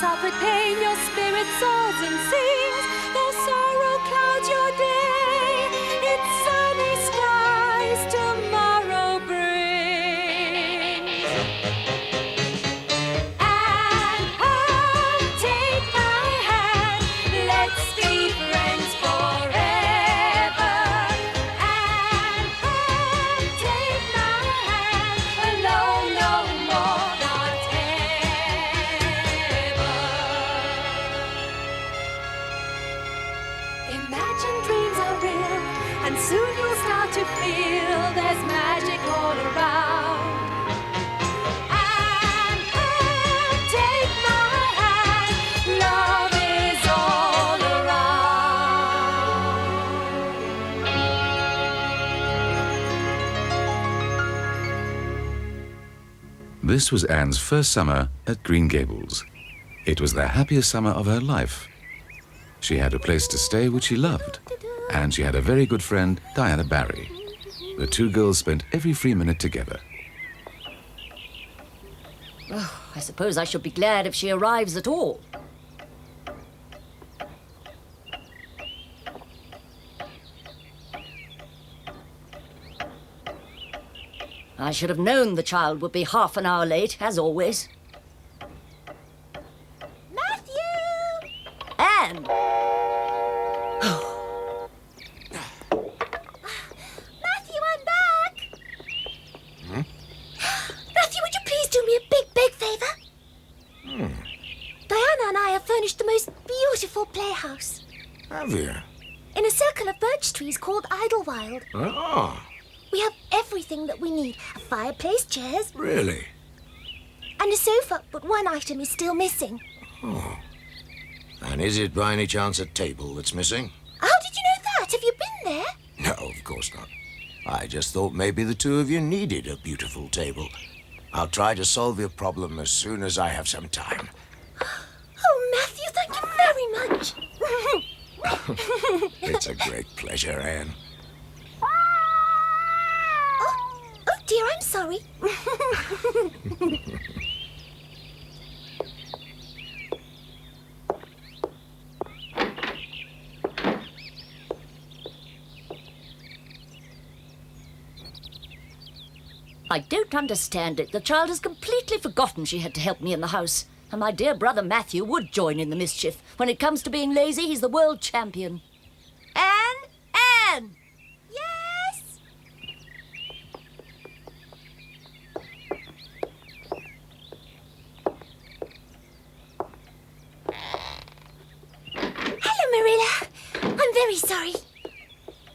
suffered pain, your spirit soars and sings. Though sorrow clouds your day, it's sunny skies tomorrow brings. And take my hand, let's be friends forever. And take my hand, alone no more, not ever. Imagine dreams are real, and soon you'll start to feel there's magic all around. And take my hand, love is all around. This was Anne's first summer at Green Gables. It was the happiest summer of her life. She had a place to stay which she loved, and she had a very good friend, Diana Barry. The two girls spent every free minute together. Oh, I suppose I should be glad if she arrives at all. I should have known the child would be half an hour late, as always. Matthew! Anne! Matthew, I'm back! Matthew, would you please do me a big favour? Diana and I have furnished the most beautiful playhouse. Have you? In a circle of birch trees called Idlewild. Oh, We have everything that we need. A fireplace, chairs, really? and a sofa, but one item is still missing. Oh. And is it by any chance a table that's missing? How did you know that? Have you been there? No, of course not. I just thought maybe the two of you needed a beautiful table. I'll try to solve your problem as soon as I have some time. Oh, Matthew, thank you very much. It's a great pleasure, Anne. Oh dear, I'm sorry. I don't understand it. The child has completely forgotten she had to help me in the house. And my dear brother Matthew would join in the mischief. When it comes to being lazy, he's the world champion. Anne! Anne! Yes? Hello, Marilla. I'm very sorry.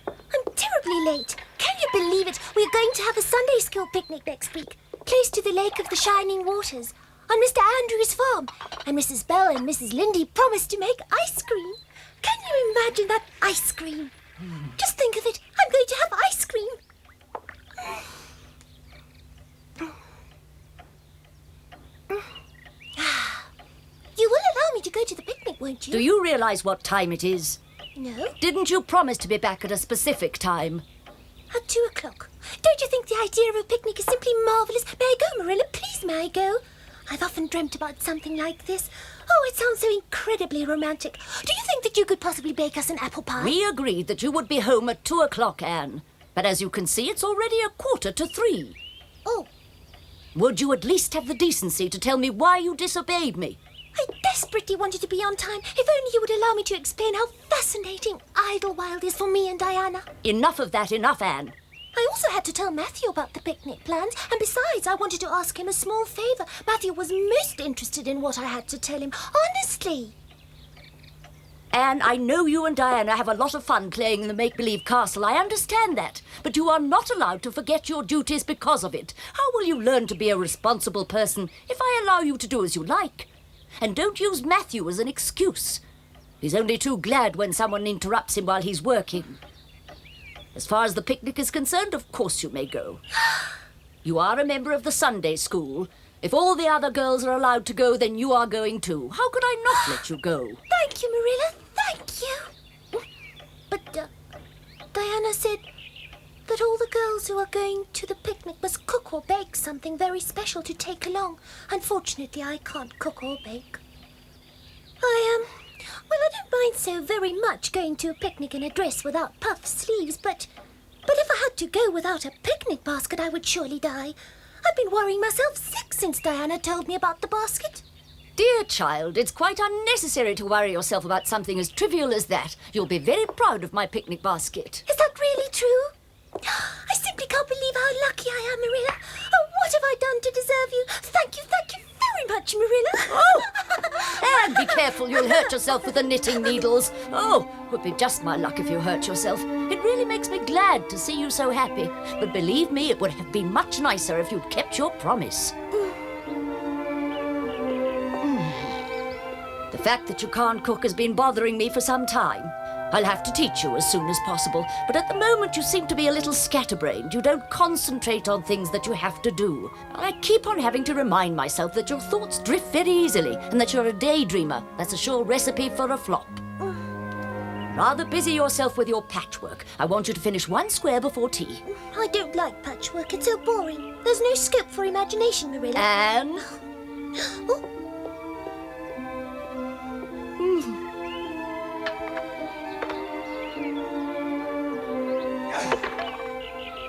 I'm terribly late. Can you believe it? We're going to have a Sunday school picnic next week, close to the Lake of the Shining Waters, on Mr. Andrew's farm. And Mrs. Bell and Mrs. Lindy promised to make ice cream. Can you imagine that ice cream? Just think of it. I'm going to have ice cream. You will allow me to go to the picnic, won't you? Do you realize what time it is? No. Didn't you promise to be back at a specific time? At 2 o'clock. Don't you think the idea of a picnic is simply marvellous? May I go, Marilla? Please, may I go? I've often dreamt about something like this. Oh, it sounds so incredibly romantic. Do you think that you could possibly bake us an apple pie? We agreed that you would be home at 2 o'clock, Anne. But as you can see, it's already 2:45. Oh, Would you at least have the decency to tell me why you disobeyed me? I desperately wanted to be on time. If only you would allow me to explain how fascinating Idlewild is for me and Diana. Enough of that, enough, Anne. I also had to tell Matthew about the picnic plans, and besides, I wanted to ask him a small favour. Matthew was most interested in what I had to tell him, honestly. Anne, I know you and Diana have a lot of fun playing in the make-believe castle. I understand that. But you are not allowed to forget your duties because of it. How will you learn to be a responsible person if I allow you to do as you like? And don't use Matthew as an excuse. He's only too glad when someone interrupts him while he's working. As far as the picnic is concerned, of course you may go. You are a member of the Sunday school. If all the other girls are allowed to go, then you are going too. How could I not let you go? Thank you, Marilla. Thank you. But Diana said that all the girls who are going to the picnic must cook or bake something very special to take along. Unfortunately, I can't cook or bake. Well, I don't mind so very much going to a picnic in a dress without puff sleeves, but if I had to go without a picnic basket, I would surely die. I've been worrying myself sick since Diana told me about the basket. Dear child, it's quite unnecessary to worry yourself about something as trivial as that. You'll be very proud of my picnic basket. Is that really true? I simply can't believe how lucky I am, Marilla. Oh, what have I done to deserve you? Thank you very much, Marilla. Oh, and be careful, you'll hurt yourself with the knitting needles. Oh, it would be just my luck if you hurt yourself. It really makes me glad to see you so happy. But believe me, it would have been much nicer if you'd kept your promise. The fact that you can't cook has been bothering me for some time. I'll have to teach you as soon as possible, but at the moment you seem to be a little scatterbrained. You don't concentrate on things that you have to do. I keep on having to remind myself that your thoughts drift very easily and that you're a daydreamer. That's a sure recipe for a flop. Rather busy yourself with your patchwork. I want you to finish one square before tea. I don't like patchwork. It's so boring. There's no scope for imagination, Marilla. Anne? Oh.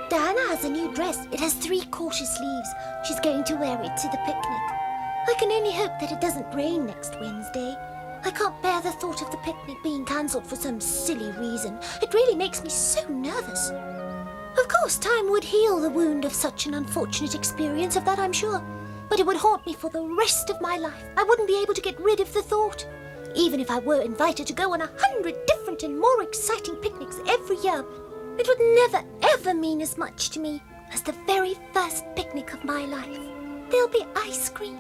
Diana has a new dress. It has 3/4 sleeves. She's going to wear it to the picnic. I can only hope that it doesn't rain next Wednesday. I can't bear the thought of the picnic being cancelled for some silly reason. It really makes me so nervous. Of course, time would heal the wound of such an unfortunate experience, of that I'm sure. But it would haunt me for the rest of my life. I wouldn't be able to get rid of the thought. Even if I were invited to go on 100 different and more exciting picnics every year, it would never, ever mean as much to me as the very first picnic of my life. There'll be ice cream.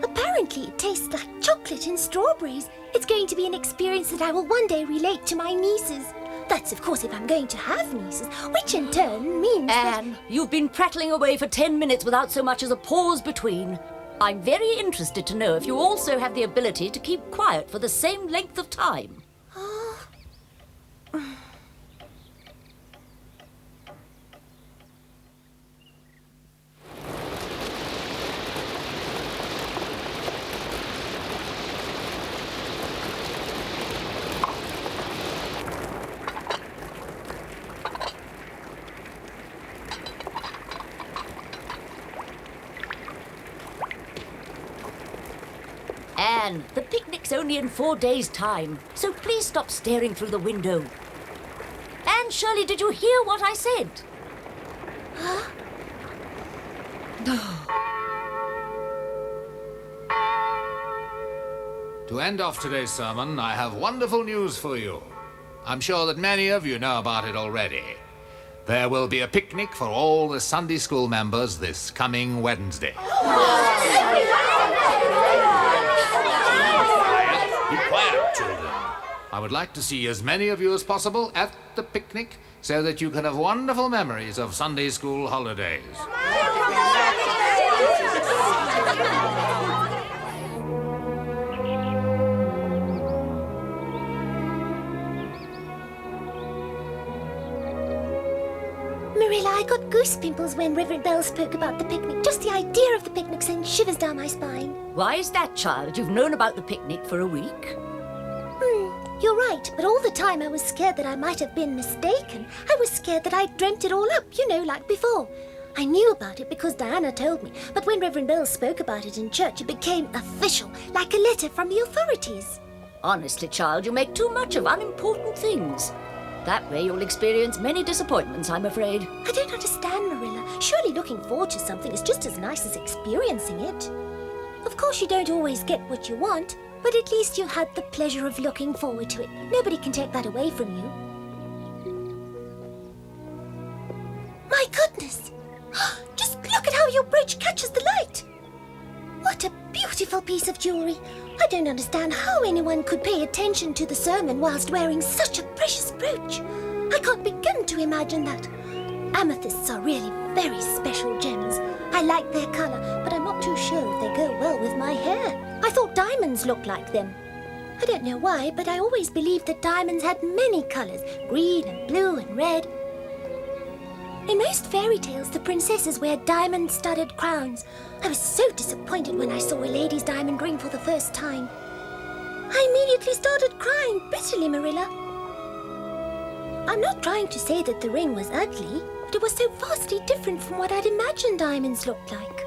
Apparently it tastes like chocolate and strawberries. It's going to be an experience that I will one day relate to my nieces. That's, of course, if I'm going to have nieces, which in turn means Anne, you've been prattling away for 10 minutes without so much as a pause between. I'm very interested to know if you also have the ability to keep quiet for the same length of time. Anne, the picnic's only in 4 days' time, so please stop staring through the window. Anne Shirley, did you hear what I said? Huh? To end off today's sermon, I have wonderful news for you. I'm sure that many of you know about it already. There will be a picnic for all the Sunday school members this coming Wednesday. Be quiet, children. I would like to see as many of you as possible at the picnic so that you can have wonderful memories of Sunday school holidays. Marilla, I got goose pimples when Reverend Bell spoke about the picnic. Just the idea of the picnic sends shivers down my spine. Why is that, child? You've known about the picnic for a week. You're right, but all the time I was scared that I might have been mistaken. I was scared that I'd dreamt it all up, like before. I knew about it because Diana told me, but when Reverend Bell spoke about it in church, it became official, like a letter from the authorities. Honestly, child, you make too much of unimportant things. That way you'll experience many disappointments, I'm afraid. I don't understand, Marilla. Surely looking forward to something is just as nice as experiencing it. Of course you don't always get what you want, but at least you had the pleasure of looking forward to it. Nobody can take that away from you. My goodness! Just look at how your brooch catches the light! What a beautiful piece of jewelry! I don't understand how anyone could pay attention to the sermon whilst wearing such a precious brooch. I can't begin to imagine that. Amethysts are really very special gems. I like their colour, but I'm not too sure if they go well with my hair. I thought diamonds looked like them. I don't know why, but I always believed that diamonds had many colours, green and blue and red. In most fairy tales, the princesses wear diamond-studded crowns. I was so disappointed when I saw a lady's diamond ring for the first time. I immediately started crying bitterly, Marilla. I'm not trying to say that the ring was ugly, but it was so vastly different from what I'd imagined diamonds looked like.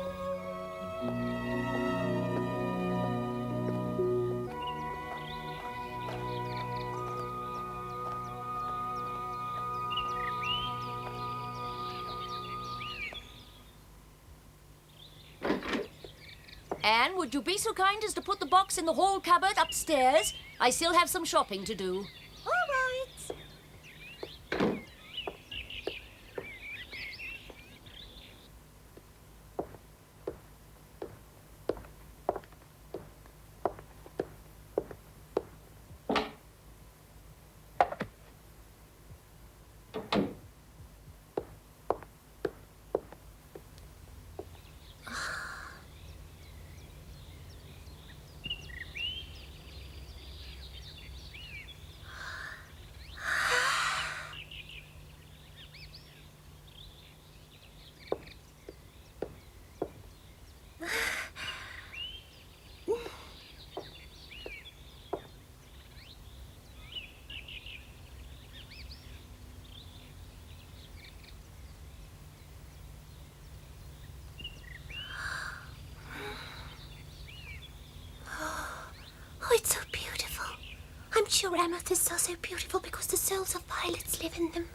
Anne, would you be so kind as to put the box in the hall cupboard upstairs? I still have some shopping to do. All right. Oh, it's so beautiful. I'm sure amethysts are so beautiful because the souls of violets live in them.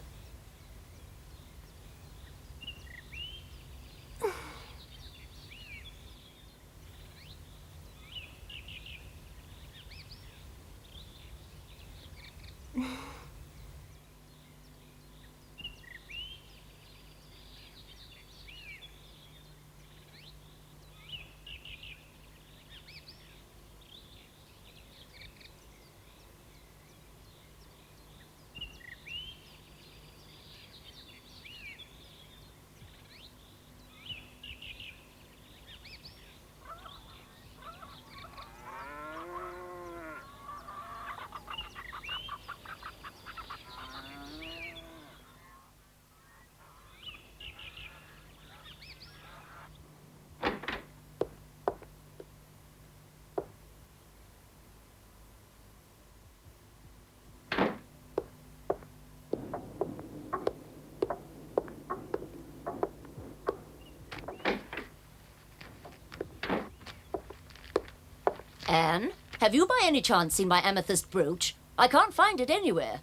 Anne, have you by any chance seen my amethyst brooch? I can't find it anywhere.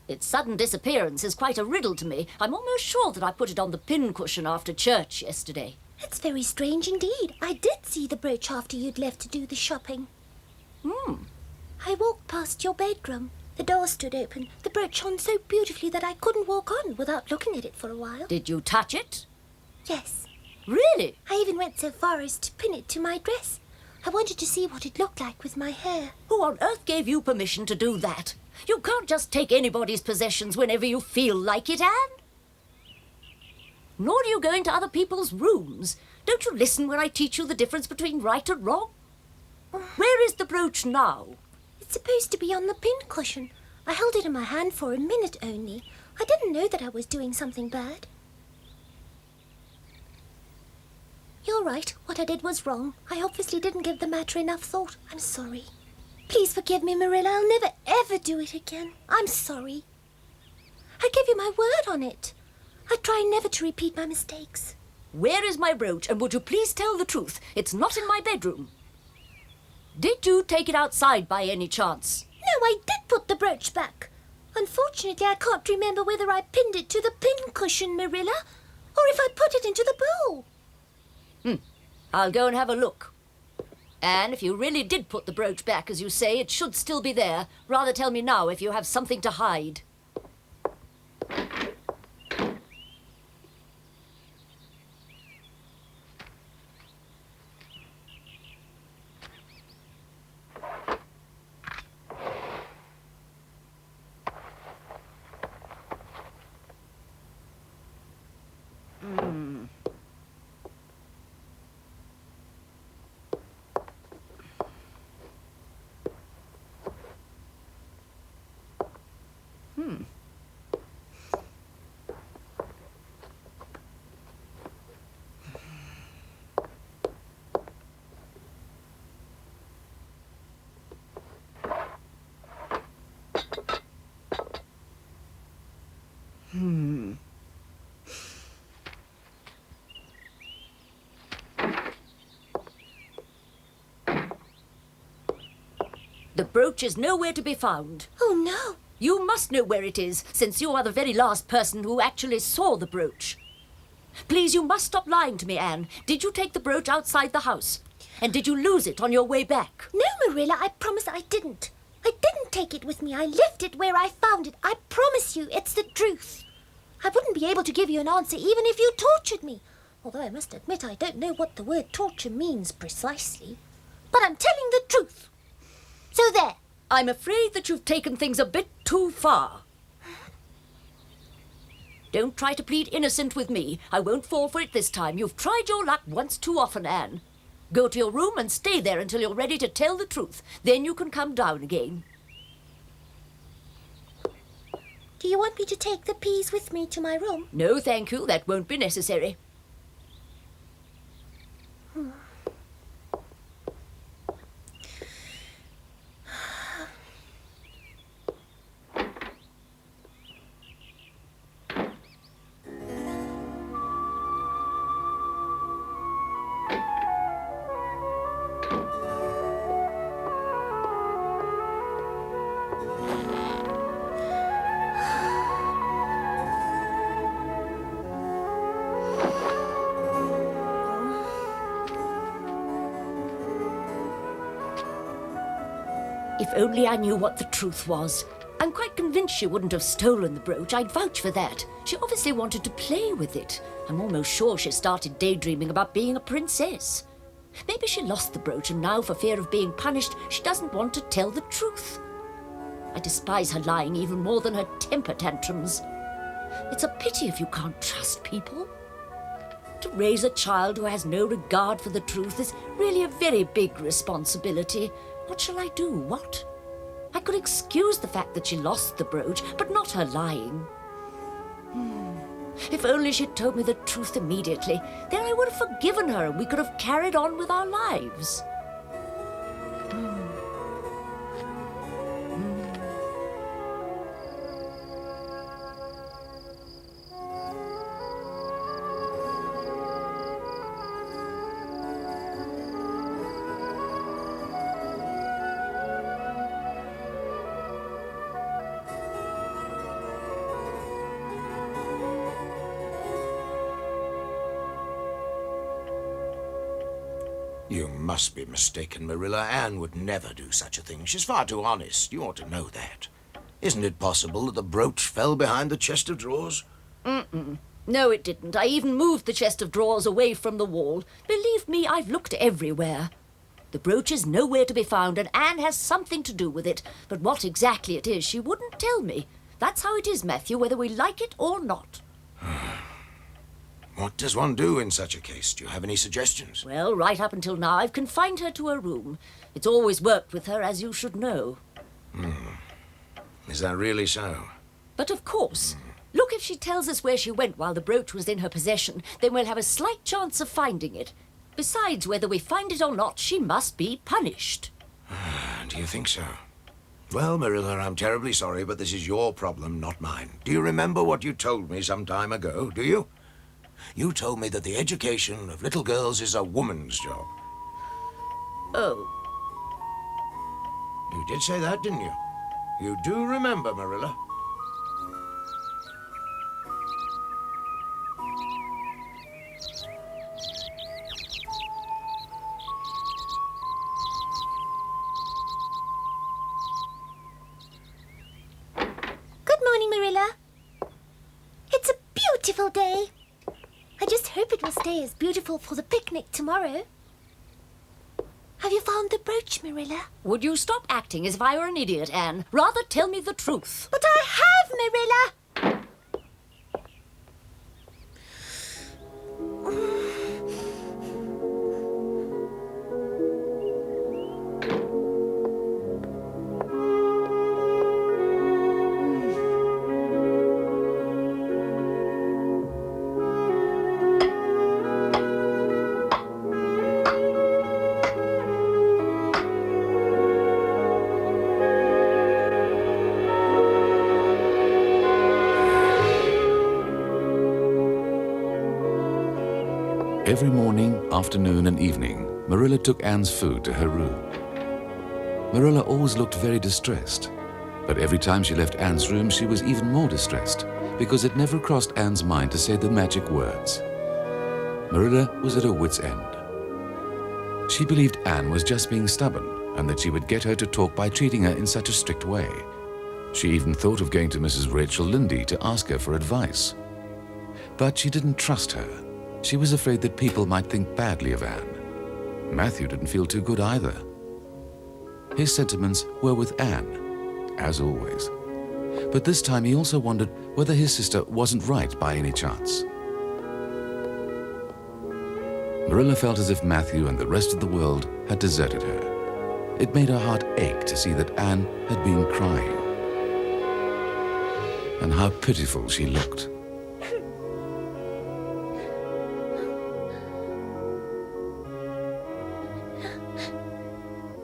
Its sudden disappearance is quite a riddle to me. I'm almost sure that I put it on the pincushion after church yesterday. That's very strange indeed. I did see the brooch after you'd left to do the shopping. I walked past your bedroom. The door stood open. The brooch shone so beautifully that I couldn't walk on without looking at it for a while. Did you touch it? Yes. Really? I even went so far as to pin it to my dress. I wanted to see what it looked like with my hair. Who on earth gave you permission to do that? You can't just take anybody's possessions whenever you feel like it, Anne. Nor do you go into other people's rooms. Don't you listen when I teach you the difference between right and wrong? Where is the brooch now? It's supposed to be on the pincushion. I held it in my hand for a minute only. I didn't know that I was doing something bad. You're right. What I did was wrong. I obviously didn't give the matter enough thought. I'm sorry. Please forgive me, Marilla. I'll never, ever do it again. I'm sorry. I give you my word on it. I try never to repeat my mistakes. Where is my brooch, and would you please tell the truth? It's not in my bedroom. Did you take it outside by any chance? No, I did put the brooch back. Unfortunately, I can't remember whether I pinned it to the pincushion, Marilla, or if I put it into the bowl. I'll go and have a look. And if you really did put the brooch back, as you say, it should still be there. Rather tell me now if you have something to hide. The brooch is nowhere to be found. Oh, no. You must know where it is, since you are the very last person who actually saw the brooch. Please, you must stop lying to me, Anne. Did you take the brooch outside the house? And did you lose it on your way back? No, Marilla, I promise I didn't. I didn't take it with me. I left it where I found it. I promise you, it's the truth. I wouldn't be able to give you an answer even if you tortured me. Although I must admit I don't know what the word torture means precisely. But I'm telling the truth. So there. I'm afraid that you've taken things a bit too far. Don't try to plead innocent with me. I won't fall for it this time. You've tried your luck once too often, Anne. Go to your room and stay there until you're ready to tell the truth. Then you can come down again. Do you want me to take the peas with me to my room? No, thank you. That won't be necessary. If only I knew what the truth was. I'm quite convinced she wouldn't have stolen the brooch. I'd vouch for that. She obviously wanted to play with it. I'm almost sure she started daydreaming about being a princess. Maybe she lost the brooch and now, for fear of being punished, she doesn't want to tell the truth. I despise her lying even more than her temper tantrums. It's a pity if you can't trust people. To raise a child who has no regard for the truth is really a very big responsibility. What shall I do? What? I could excuse the fact that she lost the brooch, but not her lying. If only she'd told me the truth immediately, then I would have forgiven her and we could have carried on with our lives. You must be mistaken, Marilla. Anne would never do such a thing. She's far too honest. You ought to know that. Isn't it possible that the brooch fell behind the chest of drawers? No, it didn't. I even moved the chest of drawers away from the wall. Believe me, I've looked everywhere. The brooch is nowhere to be found, and Anne has something to do with it. But what exactly it is, she wouldn't tell me. That's how it is, Matthew, whether we like it or not. What does one do in such a case? Do you have any suggestions? Well, right up until now, I've confined her to her room. It's always worked with her, as you should know. Is that really so? But of course, look, if she tells us where she went while the brooch was in her possession, then we'll have a slight chance of finding it. Besides, whether we find it or not, she must be punished. Do you think so? Well, Marilla, I'm terribly sorry, but this is your problem, not mine. Do you remember what you told me some time ago, do you? You told me that the education of little girls is a woman's job. Oh. You did say that, didn't you? You do remember, Marilla. Good morning, Marilla. It's a beautiful day. I just hope it will stay as beautiful for the picnic tomorrow. Have you found the brooch, Marilla? Would you stop acting as if I were an idiot, Anne? Rather tell me the truth. But I have, Marilla! Every morning, afternoon, and evening, Marilla took Anne's food to her room. Marilla always looked very distressed, but every time she left Anne's room, she was even more distressed because it never crossed Anne's mind to say the magic words. Marilla was at her wit's end. She believed Anne was just being stubborn and that she would get her to talk by treating her in such a strict way. She even thought of going to Mrs. Rachel Lynde to ask her for advice. But she didn't trust her. She was afraid that people might think badly of Anne. Matthew didn't feel too good either. His sentiments were with Anne, as always. But this time he also wondered whether his sister wasn't right by any chance. Marilla felt as if Matthew and the rest of the world had deserted her. It made her heart ache to see that Anne had been crying. And how pitiful she looked.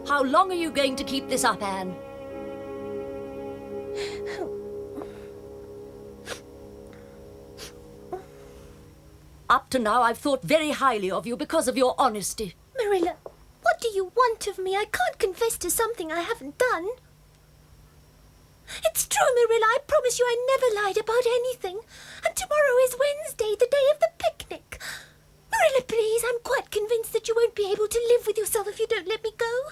How long are you going to keep this up, Anne? Up to now, I've thought very highly of you because of your honesty. Marilla, what do you want of me? I can't confess to something I haven't done. It's true, Marilla. I promise you I never lied about anything. And tomorrow is Wednesday, the day of the picnic. Marilla, please, I'm quite convinced that you won't be able to live with yourself if you don't let me go.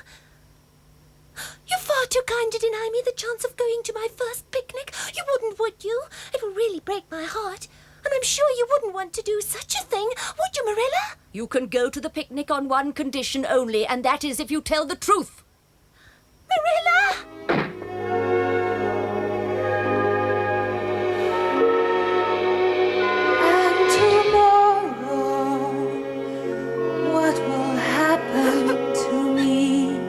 You're far too kind to deny me the chance of going to my first picnic. You wouldn't, would you? It will really break my heart. And I'm sure you wouldn't want to do such a thing, would you, Marilla? You can go to the picnic on one condition only, and that is if you tell the truth. Marilla! And tomorrow, what will happen to me?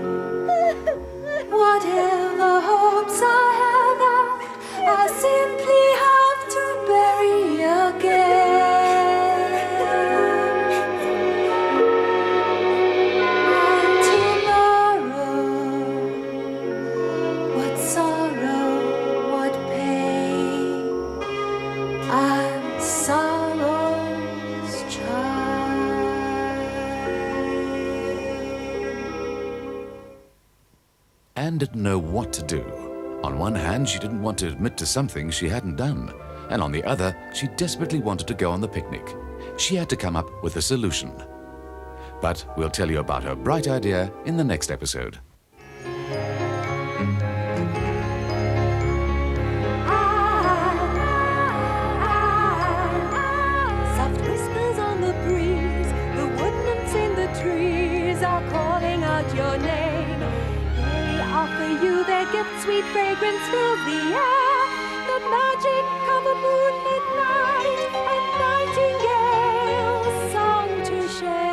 Whatever hopes I have, I simply have to bury again. And tomorrow, what sorrow, what pain, I'm sorrow's child. Anne didn't know what to do. On one hand, she didn't want to admit to something she hadn't done. And on the other, she desperately wanted to go on the picnic. She had to come up with a solution. But we'll tell you about her bright idea in the next episode. Soft whispers on the breeze, the wood nymphs in the trees are calling out your name. They offer you their gift, sweet fragrance fills the air. The magic of a moonlit night, a nightingale's song to share.